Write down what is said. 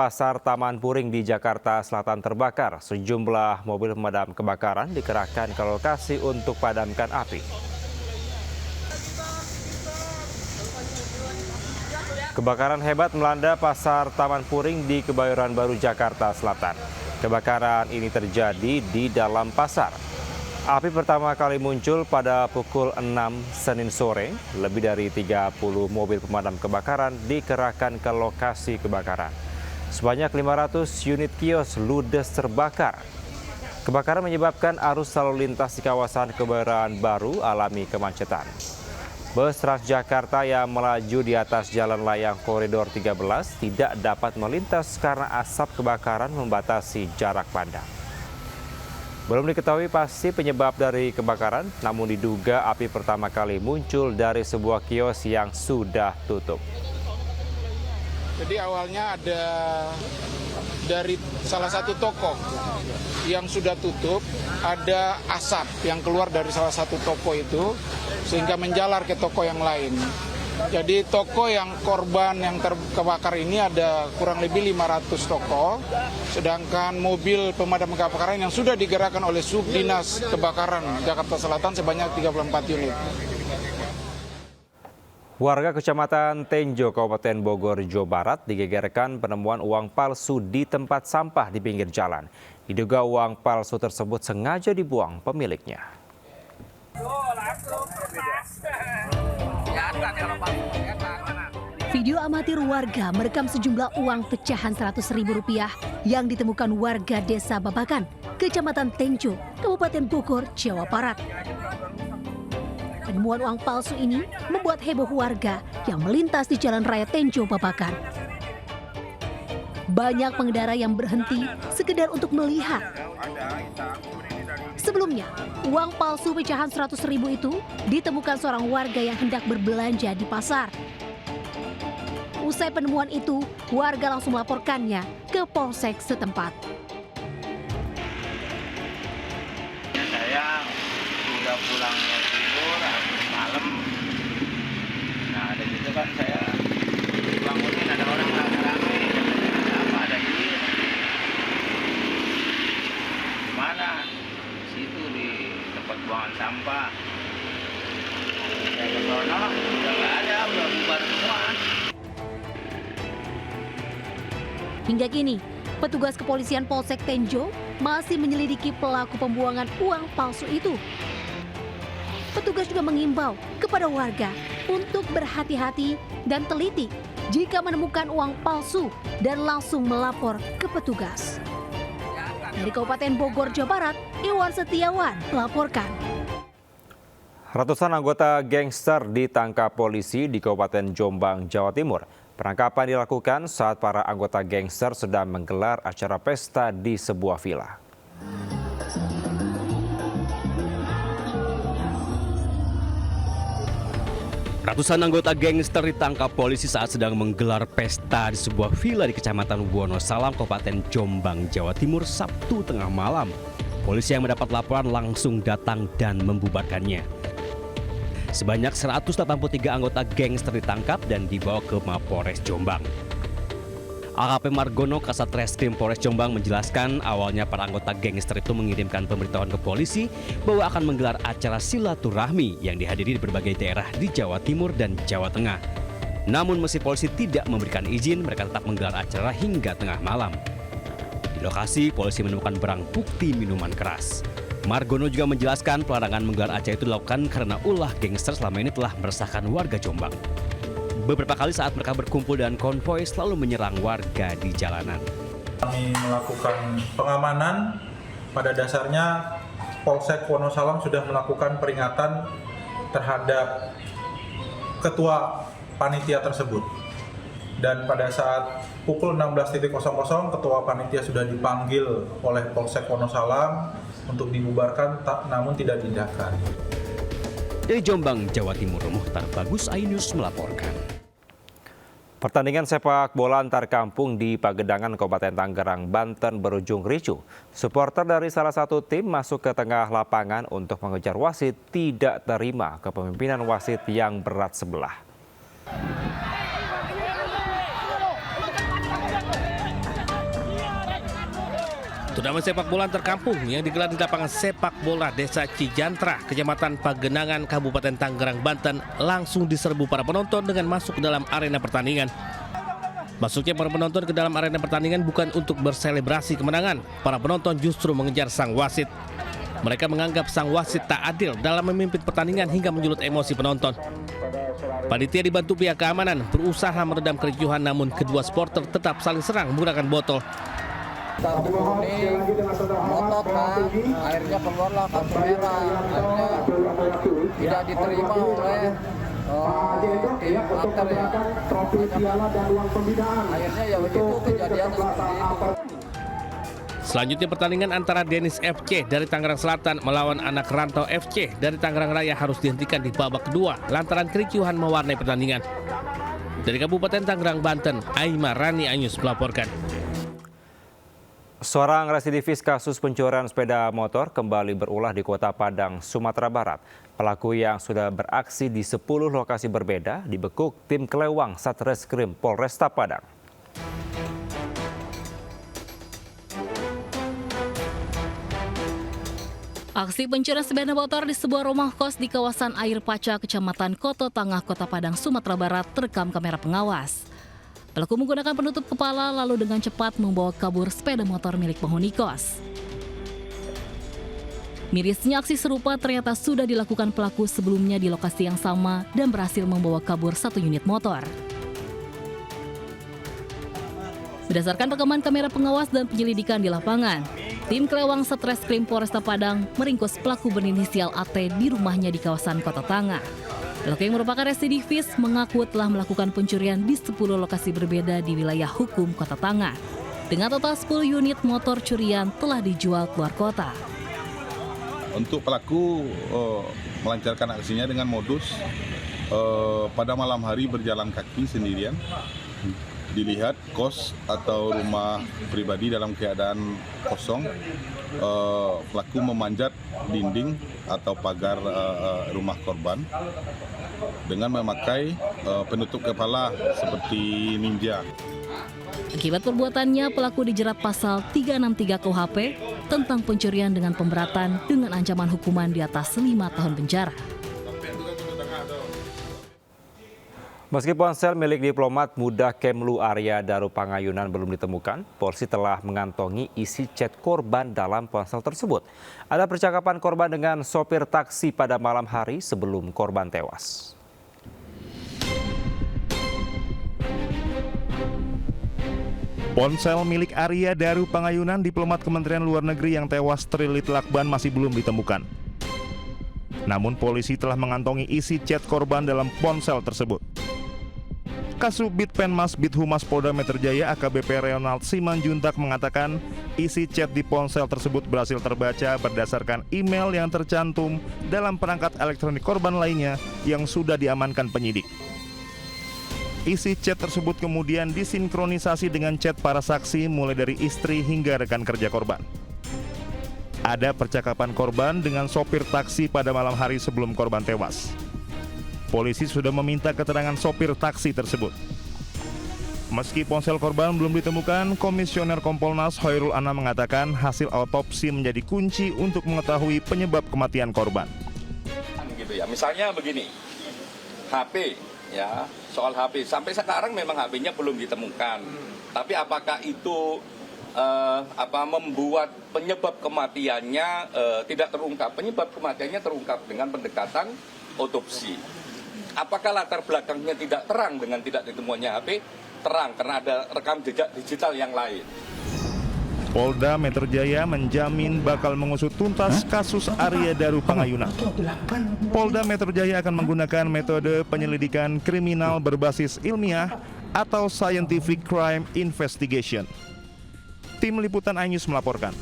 Pasar Taman Puring di Jakarta Selatan terbakar. Sejumlah mobil pemadam kebakaran dikerahkan ke lokasi untuk padamkan api. Kebakaran hebat melanda Pasar Taman Puring di Kebayoran Baru, Jakarta Selatan. Kebakaran ini terjadi di dalam pasar. Api pertama kali muncul pada pukul 6 Senin sore. Lebih dari 30 mobil pemadam kebakaran dikerahkan ke lokasi kebakaran. Sebanyak 500 unit kios ludes terbakar. Kebakaran menyebabkan arus lalu lintas di kawasan Kebayoran Baru alami kemacetan. Bus Transjakarta yang melaju di atas jalan layang koridor 13 tidak dapat melintas karena asap kebakaran membatasi jarak pandang. Belum diketahui pasti penyebab dari kebakaran, namun diduga api pertama kali muncul dari sebuah kios yang sudah tutup. Jadi awalnya ada dari salah satu toko yang sudah tutup, ada asap yang keluar dari salah satu toko itu sehingga menjalar ke toko yang lain. Jadi toko yang korban yang terbakar ini ada kurang lebih 500 toko, sedangkan mobil pemadam kebakaran yang sudah digerakkan oleh Subdinas Kebakaran Jakarta Selatan sebanyak 34 unit. Warga Kecamatan Tenjo, Kabupaten Bogor, Jawa Barat digegerkan penemuan uang palsu di tempat sampah di pinggir jalan. Diduga uang palsu tersebut sengaja dibuang pemiliknya. Video amatir warga merekam sejumlah uang pecahan Rp100.000 yang ditemukan warga Desa Babakan, Kecamatan Tenjo, Kabupaten Bogor, Jawa Barat. Penemuan uang palsu ini membuat heboh warga yang melintas di Jalan Raya Tenjo Babakan. Banyak pengendara yang berhenti sekedar untuk melihat. Sebelumnya, uang palsu pecahan Rp100.000 itu ditemukan seorang warga yang hendak berbelanja di pasar. Usai penemuan itu, warga langsung melaporkannya ke polsek setempat. Saya udah pulang tidur malam. Nah, ada gitu kan saya bangunin, ada orang rame-rame. Apa ada duit? Di mana? Situ di tempat buangan sampah. Saya ke sono, udah nggak ada, udah bubar semua. Hingga kini, petugas kepolisian Polsek Tenjo masih menyelidiki pelaku pembuangan uang palsu itu. Petugas juga mengimbau kepada warga untuk berhati-hati dan teliti jika menemukan uang palsu dan langsung melapor ke petugas. Dari Kabupaten Bogor, Jawa Barat, Iwan Setiawan melaporkan. Ratusan anggota gangster ditangkap polisi di Kabupaten Jombang, Jawa Timur. Penangkapan dilakukan saat para anggota gangster sedang menggelar acara pesta di sebuah villa. Ratusan anggota gangster ditangkap polisi saat sedang menggelar pesta di sebuah villa di Kecamatan Wonosalam, Kabupaten Jombang, Jawa Timur, Sabtu tengah malam. Polisi yang mendapat laporan langsung datang dan membubarkannya. Sebanyak 183 anggota gangster ditangkap dan dibawa ke Mapolres Jombang. AKP Margono, Kasat Reskrim Polres Jombang menjelaskan awalnya para anggota gangster itu mengirimkan pemberitahuan ke polisi bahwa akan menggelar acara silaturahmi yang dihadiri di berbagai daerah di Jawa Timur dan Jawa Tengah. Namun meski polisi tidak memberikan izin, mereka tetap menggelar acara hingga tengah malam. Di lokasi, polisi menemukan barang bukti minuman keras. Margono juga menjelaskan pelarangan menggelar acara itu dilakukan karena ulah gangster selama ini telah meresahkan warga Jombang. Beberapa kali saat mereka berkumpul dan konvoi selalu menyerang warga di jalanan. Kami melakukan pengamanan, pada dasarnya Polsek Wonosalam sudah melakukan peringatan terhadap ketua panitia tersebut. Dan pada saat pukul 16.00 ketua panitia sudah dipanggil oleh Polsek Wonosalam untuk dibubarkan, namun tidak diindahkan. Dari Jombang, Jawa Timur, Muhtar Bagus, iNews melaporkan. Pertandingan sepak bola antar kampung di Pagedangan, Kabupaten Tangerang, Banten berujung ricuh. Supporter dari salah satu tim masuk ke tengah lapangan untuk mengejar wasit tidak terima kepemimpinan wasit yang berat sebelah. Turnamen sepak bola antar kampung yang digelar di lapangan sepak bola Desa Cijantra, Kecamatan Pagenangan, Kabupaten Tangerang, Banten langsung diserbu para penonton dengan masuk ke dalam arena pertandingan. Masuknya para penonton ke dalam arena pertandingan bukan untuk berselebrasi kemenangan. Para penonton justru mengejar sang wasit. Mereka menganggap sang wasit tak adil dalam memimpin pertandingan hingga menyulut emosi penonton. Panitia dibantu pihak keamanan berusaha meredam kericuhan, namun kedua supporter tetap saling serang menggunakan botol. Kartu kuning, ngotot kan, akhirnya keluarlah kartu merah, akhirnya tidak diterima oleh tim Hunter ya. Akhirnya ya begitu kejadian seperti itu. Selanjutnya pertandingan antara Dennis FC dari Tangerang Selatan melawan Anak Rantau FC dari Tangerang Raya harus dihentikan di babak kedua lantaran kericuhan mewarnai pertandingan. Dari Kabupaten Tangerang, Banten, Aima Rani Anyus melaporkan. Seorang residivis kasus pencurian sepeda motor kembali berulah di Kota Padang, Sumatera Barat. Pelaku yang sudah beraksi di 10 lokasi berbeda dibekuk tim Kelewang Satreskrim Polresta Padang. Aksi pencurian sepeda motor di sebuah rumah kos di kawasan Air Paca, Kecamatan Koto Tangah, Kota Padang, Sumatera Barat terekam kamera pengawas. Pelaku menggunakan penutup kepala lalu dengan cepat membawa kabur sepeda motor milik penghuni kos. Mirisnya aksi serupa ternyata sudah dilakukan pelaku sebelumnya di lokasi yang sama dan berhasil membawa kabur 1 unit motor. Berdasarkan rekaman kamera pengawas dan penyelidikan di lapangan, tim Kelewang Satreskrim Polresta Padang meringkus pelaku berinisial AT di rumahnya di kawasan Kota Tangah. Pelaku yang merupakan residivis mengaku telah melakukan pencurian di 10 lokasi berbeda di wilayah hukum Kota Tangah. Dengan total 10 unit motor curian telah dijual keluar kota. Untuk pelaku melancarkan aksinya dengan modus pada malam hari berjalan kaki sendirian. Dilihat kos atau rumah pribadi dalam keadaan kosong, pelaku memanjat dinding atau pagar rumah korban dengan memakai penutup kepala seperti ninja. Akibat perbuatannya, pelaku dijerat pasal 363 KUHP tentang pencurian dengan pemberatan dengan ancaman hukuman di atas 5 tahun penjara. Meski ponsel milik diplomat muda Kemlu Arya Daru Pangayunan belum ditemukan, polisi telah mengantongi isi chat korban dalam ponsel tersebut. Ada percakapan korban dengan sopir taksi pada malam hari sebelum korban tewas. Ponsel milik Arya Daru Pangayunan, diplomat Kementerian Luar Negeri yang tewas terlilit lakban, masih belum ditemukan. Namun polisi telah mengantongi isi chat korban dalam ponsel tersebut. Kasubdit Penmas Bithumas Polda Metro Jaya AKBP Ronald Simanjuntak mengatakan isi chat di ponsel tersebut berhasil terbaca berdasarkan email yang tercantum dalam perangkat elektronik korban lainnya yang sudah diamankan penyidik. Isi chat tersebut kemudian disinkronisasi dengan chat para saksi mulai dari istri hingga rekan kerja korban. Ada percakapan korban dengan sopir taksi pada malam hari sebelum korban tewas. Polisi sudah meminta keterangan sopir taksi tersebut. Meski ponsel korban belum ditemukan, Komisioner Kompolnas Hoirul Anam mengatakan hasil autopsi menjadi kunci untuk mengetahui penyebab kematian korban. Gitu ya, misalnya begini, HP, ya, soal HP sampai sekarang memang HP-nya belum ditemukan. Tapi apakah itu membuat penyebab kematiannya tidak terungkap? Penyebab kematiannya terungkap dengan pendekatan otopsi. Apakah latar belakangnya tidak terang dengan tidak ditemukannya HP? Terang, karena ada rekam jejak digital yang lain. Polda Metro Jaya menjamin bakal mengusut tuntas kasus Arya Daru Pangayunan. Polda Metro Jaya akan menggunakan metode penyelidikan kriminal berbasis ilmiah atau Scientific Crime Investigation. Tim Liputan iNews melaporkan.